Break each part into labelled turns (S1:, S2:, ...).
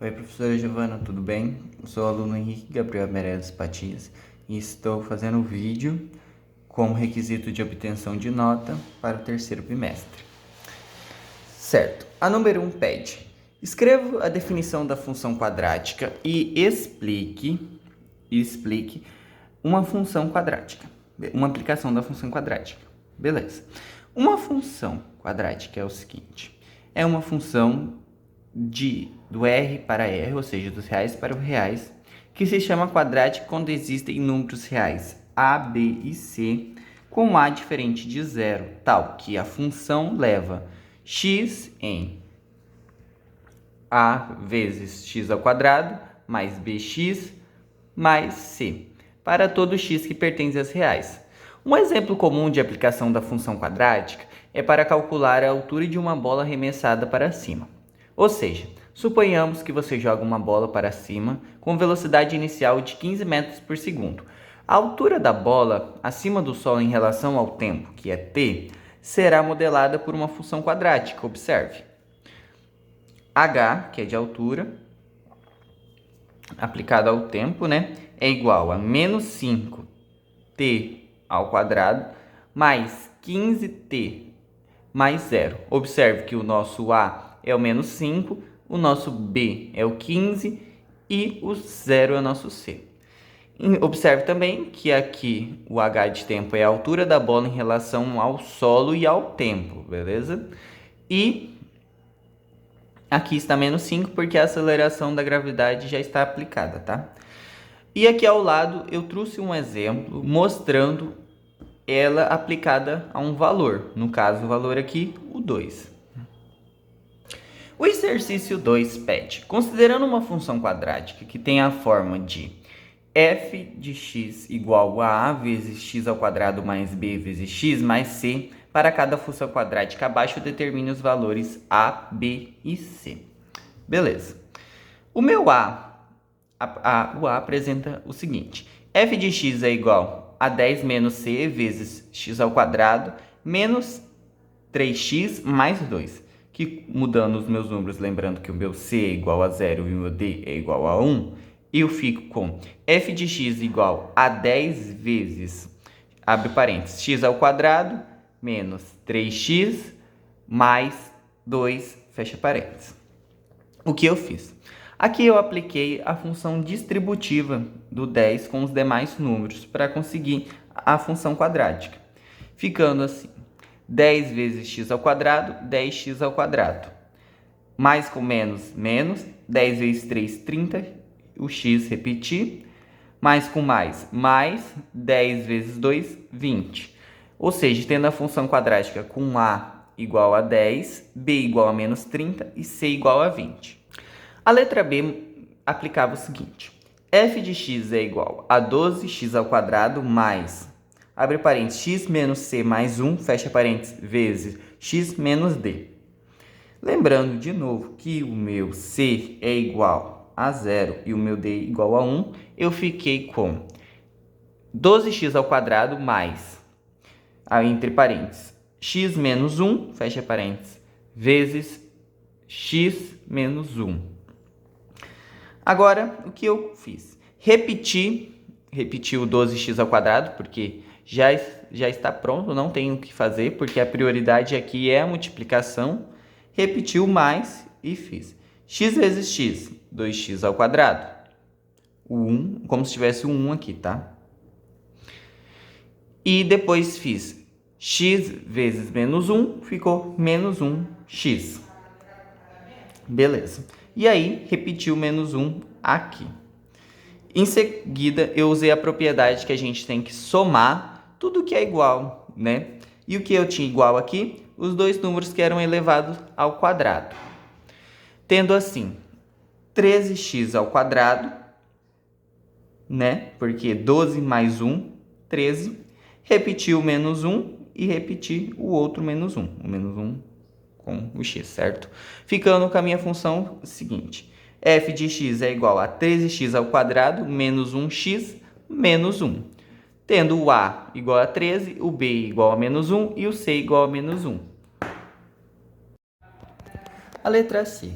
S1: Oi, professora Giovana, tudo bem? Eu sou o aluno Henrique Gabriel Meirelles Patias e estou fazendo um vídeo como requisito de obtenção de nota para o terceiro bimestre. Certo, a número 1 pede: escreva a definição da função quadrática e explique uma função quadrática, uma aplicação da função quadrática. Beleza. Uma função quadrática é o seguinte: é uma função do R para R, ou seja, dos reais para os reais, que se chama quadrática quando existem números reais A, B e C com A diferente de zero, tal que a função leva x em A vezes x ao quadrado mais bx mais c, para todo x que pertence às reais. Um exemplo comum de aplicação da função quadrática é para calcular a altura de uma bola arremessada para cima. Ou seja, suponhamos que você joga uma bola para cima com velocidade inicial de 15 metros por segundo. A altura da bola acima do solo em relação ao tempo, que é t, será modelada por uma função quadrática. Observe. H, que é de altura, aplicado ao tempo, é igual a menos 5t ao quadrado mais 15t mais zero. Observe que o nosso A é o menos 5, o nosso B é o 15 e o zero é o nosso C. Observe também que aqui o H de tempo é a altura da bola em relação ao solo e ao tempo, beleza? E aqui está menos 5 porque a aceleração da gravidade já está aplicada, tá? E aqui ao lado eu trouxe um exemplo mostrando ela aplicada a um valor. No caso, o valor aqui, o 2. O exercício 2 pede: considerando uma função quadrática que tem a forma de f de x igual a vezes x ao quadrado mais b vezes x mais c, para cada função quadrática abaixo, determine os valores a, b e c. Beleza. O meu o A apresenta o seguinte: f de x é igual a 10 menos c vezes x ao quadrado menos 3x mais 2. Que, mudando os meus números, lembrando que o meu c é igual a 0 e o meu d é igual a 1, eu fico com f de x igual a 10 vezes, abre parênteses, x ao quadrado menos 3x mais 2, fecha parênteses. O que eu fiz? Aqui eu apliquei a função distributiva do 10 com os demais números para conseguir a função quadrática. Ficando assim: 10 vezes x ao quadrado, 10x ao quadrado. Mais com menos, menos. 10 vezes 3, 30. O x repetir. Mais com mais, mais. 10 vezes 2, 20. Ou seja, tendo a função quadrática com a igual a 10, b igual a menos 30 e c igual a 20. A letra B aplicava o seguinte: f de x é igual a 12x ao quadrado mais, abre parênteses, x menos c mais 1, fecha parênteses, vezes x menos d. Lembrando de novo que o meu c é igual a 0 e o meu d é igual a 1, eu fiquei com 12x ao quadrado mais, entre parênteses, x menos 1, fecha parênteses, vezes x menos 1. Agora, o que eu fiz? Repeti o 12x ao quadrado, porque já está pronto, não tenho o que fazer, porque a prioridade aqui é a multiplicação. Repeti o mais e fiz x vezes x, 2x ao quadrado. O 1, como se tivesse um 1 aqui, tá? E depois fiz x vezes menos 1, ficou menos 1x. Beleza. E aí, repeti o menos 1 aqui. Em seguida, eu usei a propriedade que a gente tem que somar tudo que é igual, E o que eu tinha igual aqui? Os dois números que eram elevados ao quadrado. Tendo assim, 13x ao quadrado, Porque 12 mais 1, 13. Repeti o menos 1 e repeti o outro menos 1. O menos 1 com o x, certo? Ficando com a minha função seguinte: f de x é igual a 13x ao quadrado menos 1x menos 1. Tendo o a igual a 13, o b igual a menos 1 e o c igual a menos 1. A letra C.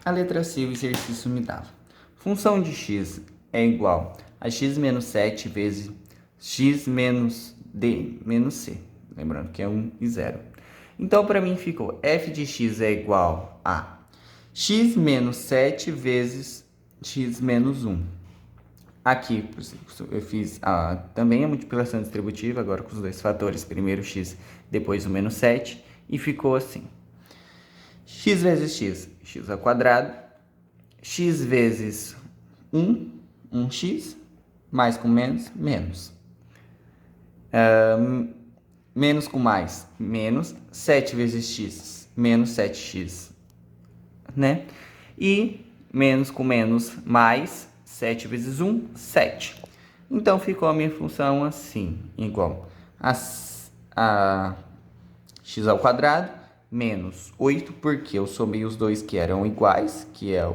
S1: A letra C, o exercício me dava. Função de x é igual a x menos 7 vezes x menos d menos c. Lembrando que é 1 e 0. Então, para mim ficou f de x é igual a x menos 7 vezes x menos 1. Aqui eu fiz também a multiplicação distributiva, agora com os dois fatores, primeiro x, depois o menos 7, e ficou assim. X vezes x, x ao quadrado, x vezes 1, 1x, mais com menos, menos. Menos com mais, menos, 7 vezes x, menos 7x, né? E menos com menos, mais, 7 vezes 1, 7. Então, ficou a minha função assim, igual a x ao quadrado, menos 8, porque eu somei os dois que eram iguais, que é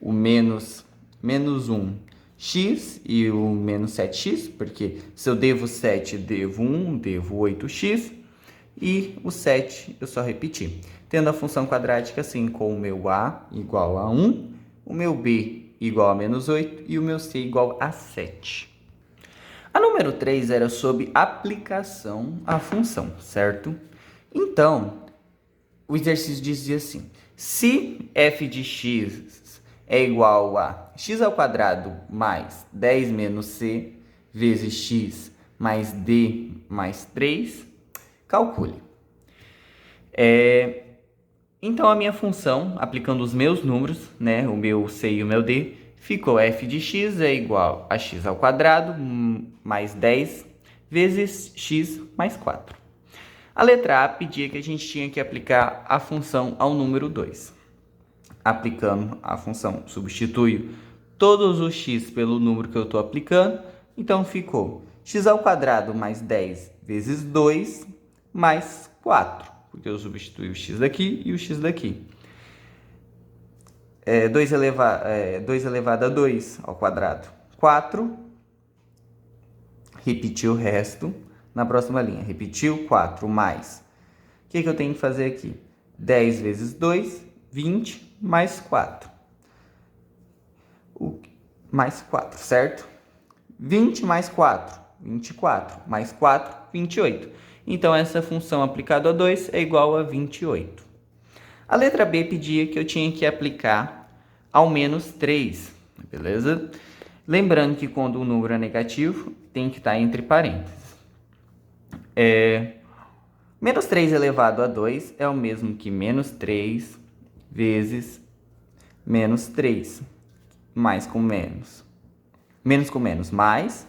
S1: o menos 1x e o menos 7x, porque se eu devo 7, devo 1, devo 8x, e o 7 eu só repeti. Tendo a função quadrática assim, com o meu a igual a 1, o meu b igual a menos 8 e o meu c igual a 7. A número 3 era sobre aplicação à função, certo? Então, o exercício dizia assim: se f de x é igual a x ao quadrado mais 10 menos c vezes x mais d mais 3, calcule. Então, a minha função, aplicando os meus números, né, o meu c e o meu d, ficou f de x é igual a x ao quadrado mais 10 vezes x mais 4. A letra A pedia que a gente tinha que aplicar a função ao número 2. Aplicando a função, substituo todos os x pelo número que eu estou aplicando. Então, ficou x ao quadrado mais 10 vezes 2 mais 4. Porque eu substituí o x daqui e o x daqui. 2 elevado a 2 ao quadrado, 4. Repetir o resto. Na próxima linha, repetiu 4 mais. O que eu tenho que fazer aqui? 10 vezes 2, 20, mais 4. Mais 4, certo? 20 mais 4, 24. Mais 4, 28. Então, essa função aplicada a 2 é igual a 28. A letra B pedia que eu tinha que aplicar ao menos 3, beleza? Lembrando que quando o número é negativo, tem que estar entre parênteses. Menos 3 elevado a 2 é o mesmo que menos 3 vezes menos 3. Mais com menos. Menos com menos, mais.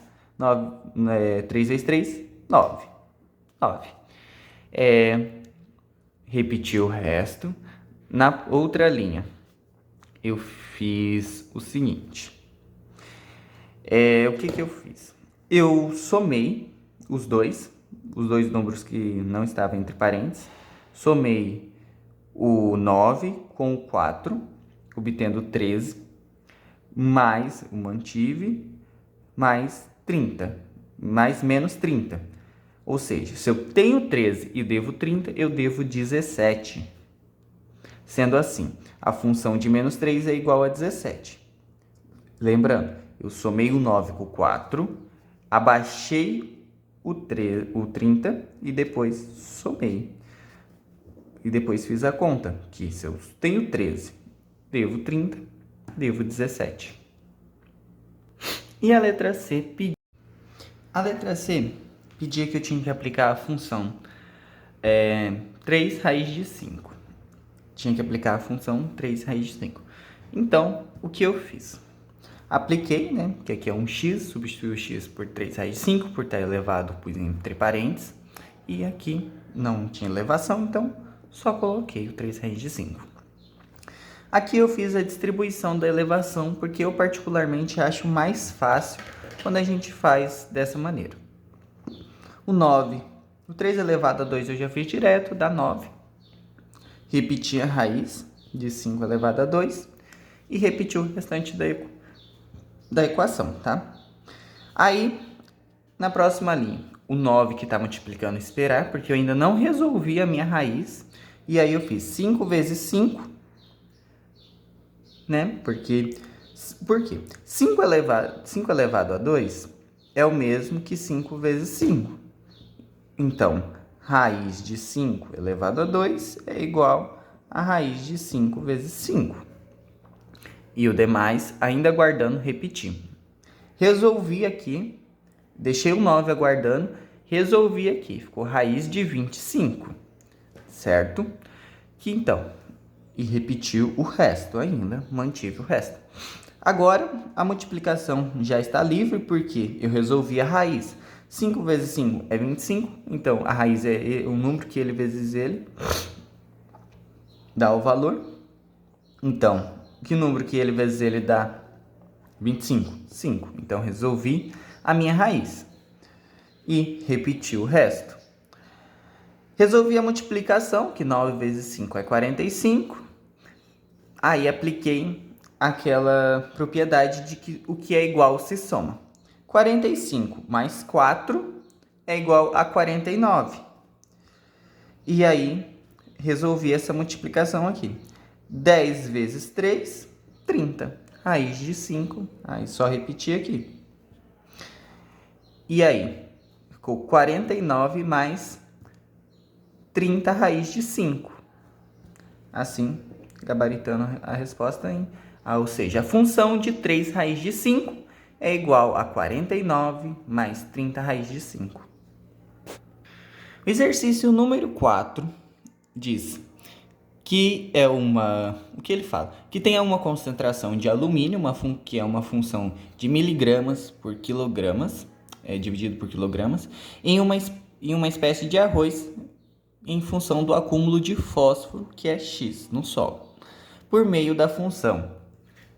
S1: 3 vezes 3, 9. 9. Repetir o resto. Na outra linha, eu fiz o seguinte. O que eu fiz? Eu somei os dois números que não estavam entre parênteses. Somei o 9 com o 4, obtendo 13, mais o mantive, mais 30, mais menos 30. Ou seja, se eu tenho 13 e devo 30, eu devo 17. Sendo assim, a função de menos 3 é igual a 17. Lembrando, eu somei o 9 com o 4, abaixei o 30 e depois somei. E depois fiz a conta, que se eu tenho 13, devo 30, devo 17. E a letra C pedia. A letra C pedia que eu tinha que aplicar a função 3 raiz de 5. Tinha que aplicar a função 3 raiz de 5. Então, o que eu fiz? Apliquei, né? Que aqui é um x, substituí o x por 3 raiz de 5, por estar elevado, pus entre parênteses. E aqui não tinha elevação, então só coloquei o 3 raiz de 5. Aqui eu fiz a distribuição da elevação, porque eu particularmente acho mais fácil quando a gente faz dessa maneira. O 9, o 3 elevado a 2 eu já fiz direto, dá 9. Repeti a raiz de 5 elevado a 2 e repeti o restante da equação, tá? Aí, na próxima linha, o 9 que está multiplicando esperar, porque eu ainda não resolvi a minha raiz. E aí eu fiz 5 vezes 5 né? Por quê? 5 elevado a 2 é o mesmo que 5 vezes 5. Então, raiz de 5 elevado a 2 é igual a raiz de 5 vezes 5. E o demais, ainda guardando, repetir. Resolvi aqui, deixei o 9 aguardando, resolvi aqui, ficou raiz de 25, certo? Que então, e repetiu o resto ainda, mantive o resto. Agora, a multiplicação já está livre, porque eu resolvi a raiz. 5 vezes 5 é 25, então a raiz é o número que ele vezes ele dá o valor. Então, que número que ele vezes ele dá? 25, 5. Então, resolvi a minha raiz. E repeti o resto. Resolvi a multiplicação, que 9 vezes 5 é 45. Aí, apliquei aquela propriedade de que o que é igual se soma. 45 mais 4 é igual a 49. E aí, resolvi essa multiplicação aqui. 10 vezes 3, 30. Raiz de 5, aí só repetir aqui. E aí, ficou 49 mais 30 raiz de 5. Assim, gabaritando a resposta ou seja, a função de 3 raiz de 5 é igual a 49 mais 30 raiz de 5. O exercício número 4 diz que o que ele fala? Que tem uma concentração de alumínio, que é uma função de miligramas por quilogramas, dividido por quilogramas, em uma espécie de arroz em função do acúmulo de fósforo, que é X, no solo, por meio da função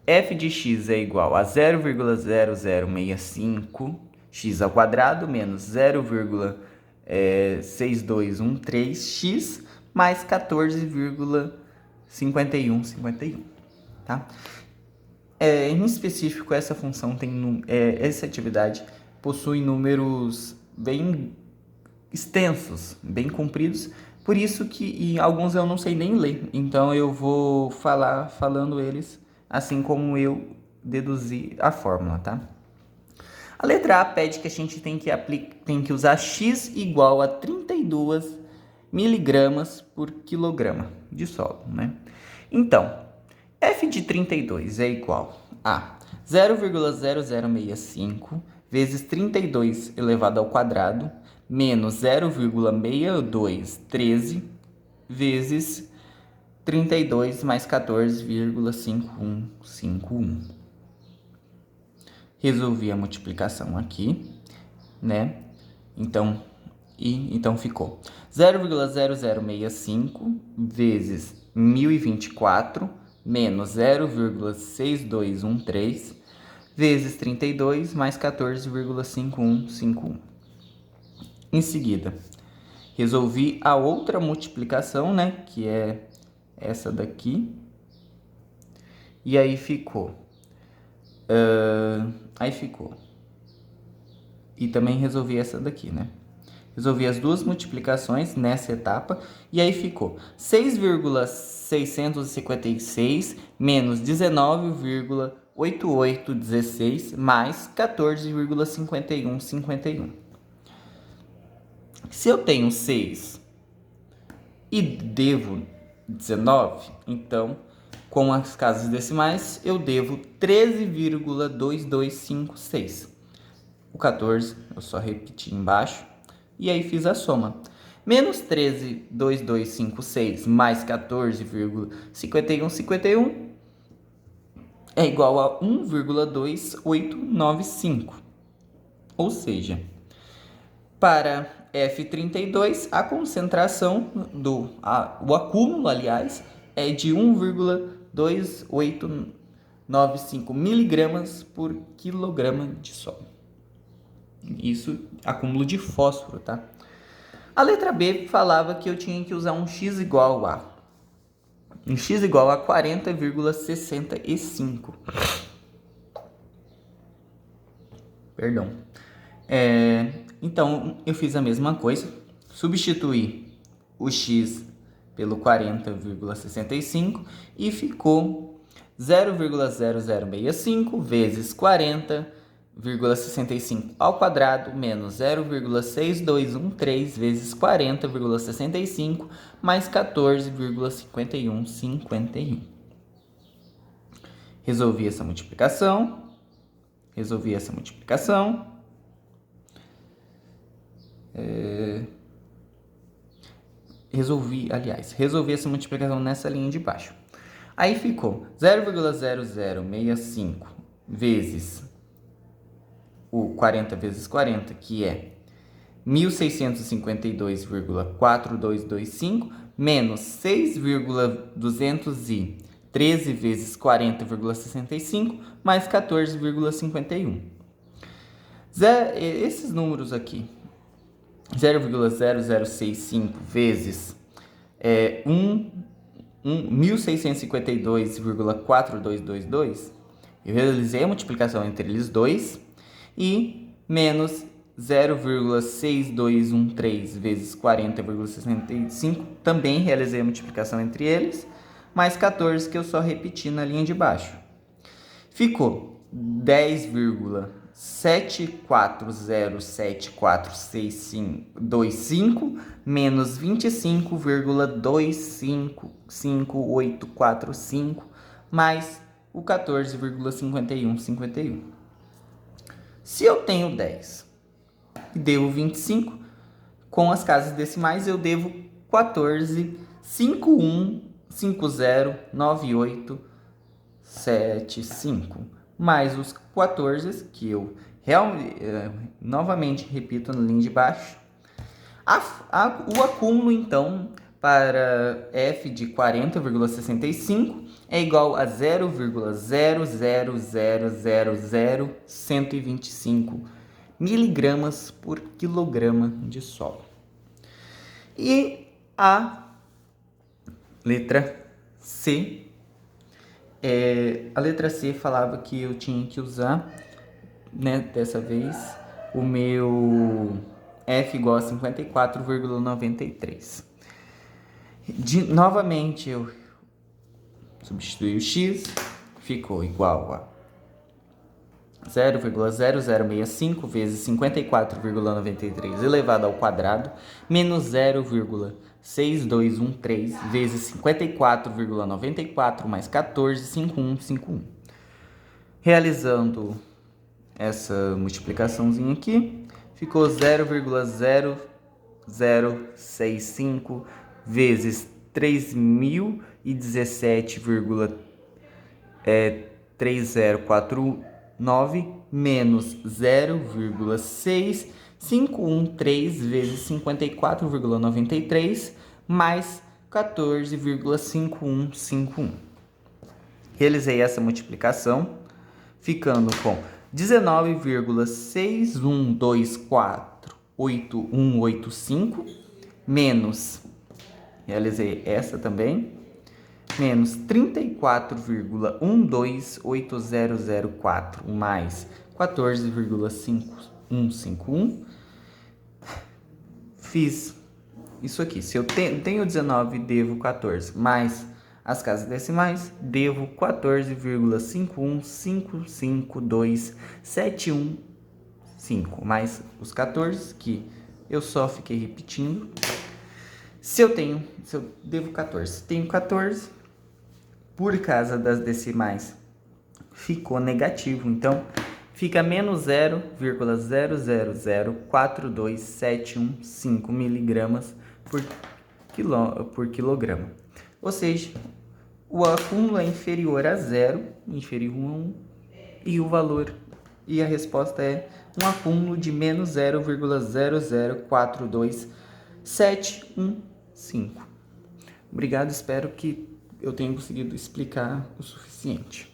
S1: f de x é igual a 0,0065 x ao quadrado menos 0,6213x mais 14,5151, tá? Em específico, essa função essa atividade possui números bem extensos, bem compridos, por isso que em alguns eu não sei nem ler, então eu vou falando eles assim como eu deduzi a fórmula, tá? A letra A pede que a gente tem que usar x igual a 32 miligramas por quilograma de solo, né? Então, f de 32 é igual a 0,0065 vezes 32 elevado ao quadrado menos 0,6213 vezes 32 mais 14,5151. Resolvi a multiplicação aqui, né? Então ficou 0,0065 vezes 1024 menos 0,6213 vezes 32 mais 14,5151. Em seguida, resolvi a outra multiplicação, né? Que é essa daqui. E aí ficou. E também resolvi essa daqui, né? Resolvi as duas multiplicações nessa etapa. E aí ficou 6,656 menos 19,8816 mais 14,5151. Se eu tenho 6 e devo 19, então, com as casas decimais, eu devo 13,2256. O 14, eu só repeti embaixo, e aí fiz a soma. Menos 13,2256 mais 14,5151 é igual a 1,2895. Ou seja, para F32, a concentração o acúmulo, aliás, é de 1,2895 miligramas por quilograma de solo. Isso, acúmulo de fósforo, tá? A letra B falava que eu tinha que usar um x igual a 40,65. Perdão. Então, eu fiz a mesma coisa. Substituí o x pelo 40,65 e ficou 0,0065 vezes 40,65 ao quadrado menos 0,6213 vezes 40,65 mais 14,5151. Resolvi essa multiplicação. Resolvi essa multiplicação nessa linha de baixo. Aí ficou 0,0065 vezes o 40 vezes 40, que é 1.652,4225, menos 6,213 vezes 40,65, mais 14,51. Esses números aqui, 0,0065 vezes 1.652,4222, eu realizei a multiplicação entre eles dois, e menos 0,6213 vezes 40,65, também realizei a multiplicação entre eles, mais 14 que eu só repeti na linha de baixo. Ficou 10,74074625 menos 25,255845 mais o 14,5151. Se eu tenho 10 e devo 25, com as casas decimais eu devo 14,51509875, mais os 14 que eu novamente repito na linha de baixo. O acúmulo, então, para f de 40,65 é igual a 0,00000125 miligramas por quilograma de solo. E a letra C. A letra C falava que eu tinha que usar, né, dessa vez, o meu F igual a 54,93. Novamente eu substituí o x, ficou igual a 0,0065 vezes 54,93 elevado ao quadrado, menos 0,6213 vezes 54,94 mais 14,5151. Realizando essa multiplicaçãozinha aqui, ficou 0,0065 vezes 3017,3049 menos 0,6513 vezes 54,93 mais 14,5151. Realizei essa multiplicação, ficando com 19,61248185 menos, realizei essa também, menos 34,128004 mais 14,5151. Fiz isso aqui. Se eu tenho 19, devo 14, mais as casas decimais, devo 14,515527115, mais os 14 que eu só fiquei repetindo. Se eu devo 14, tenho 14, por causa das decimais ficou negativo, então fica menos 0,00042715 miligramas por quilograma. Ou seja, o acúmulo é inferior a 0, inferior a 1, e a resposta é um acúmulo de menos 0,004275. Obrigado, espero que eu tenha conseguido explicar o suficiente.